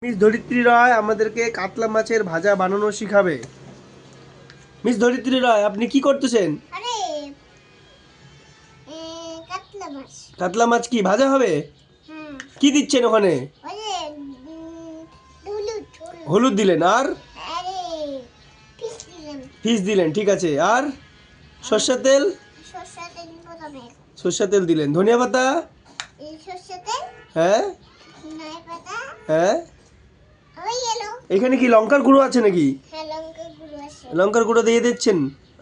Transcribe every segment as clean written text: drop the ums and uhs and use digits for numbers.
Miss ধরিত্রী রায় আমাদেরকে কাতলা মাছের ভাজা বানানো শিখাবে। মিস ধরিত্রী রায়, আপনি কি করতেছেন? আরে কাতলা মাছ। কাতলা মাছ কি ভাজা হবে? হ্যাঁ। কি দিচ্ছেন ওখানে? ওরে হলুদ হলুদ দিলেন, আর আরে ফিশ দিলাম। ফিশ দিলেন, ঠিক আছে। আর সরষের তেল? সরষের তেল প্রথমে। সরষের তেল দিলেন। ধনিয়া পাতা? এই সরষের তেল, হ্যাঁ ধনিয়া পাতা, হ্যাঁ। ওই এলো। এখানে কি লঙ্কার গুঁড়ো আছে নাকি? হ্যাঁ, লঙ্কা গুঁড়ো আছে। লঙ্কার গুঁড়ো দিয়ে দিচ্ছেন?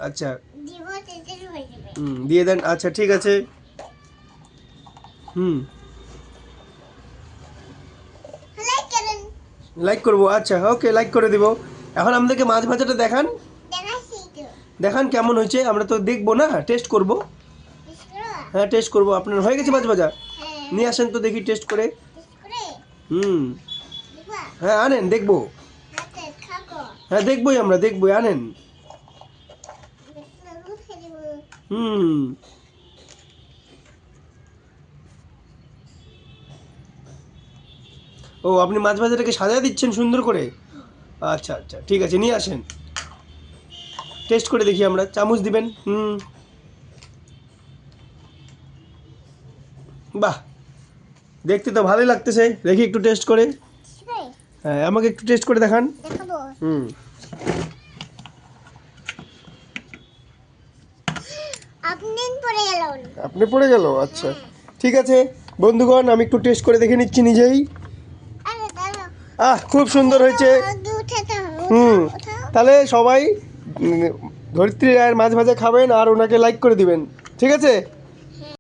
আচ্ছা, দিব, তেল হয়ে যাবে। দিয়ে দেন। আচ্ছা, ঠিক আছে। লাইক করেন। লাইক করবো। আচ্ছা, ওকে, লাইক করে দিব। এখন আমাদেরকে মাছ ভাজাটা দেখান। দেখাচ্ছি তো। দেখান কেমন হয়েছে, আমরা তো দেখবো না, টেস্ট করব। টেস্ট করো? হ্যাঁ, টেস্ট করব। আপনার হয়ে গেছে মাছ ভাজা? হ্যাঁ। নিয়ে আসেন তো দেখি টেস্ট করে। টেস্ট করে দিবা? হ্যাঁ, আনেন, দেখবো। হাতে খাবো। হ্যাঁ, দেখবোই, আমরা দেখবোই, আনেন। দেখলে মুখে দিব। হুম ও, আপনি মাছ ভাজাটাকে সাজিয়ে দিচ্ছেন সুন্দর করে? আচ্ছা আচ্ছা, ঠিক আছে, নিয়ে আসেন, টেস্ট করে দেখি আমরা। চামচ দিবেন। বাহ, দেখতে তো ভালোই লাগতেছে। দেখি একটু টেস্ট করে। হ্যাঁ, আমাকে একটু টেস্ট করে দেখান। দেখাবো। আপনি পড়ে গেল। আপনি পড়ে গেল? আচ্ছা, ঠিক আছে বন্ধুগণ, আমি একটু টেস্ট করে দেখে নিচ্ছি নিজেই। আরে দাঁড়াও। খুব সুন্দর হয়েছে। আগে উঠাতে হবে। উঠাও। তাহলে সবাই ধরিত্রী রায়ের মাছ ভাজা খাবেন আর ওনাকে লাইক করে দিবেন, ঠিক আছে?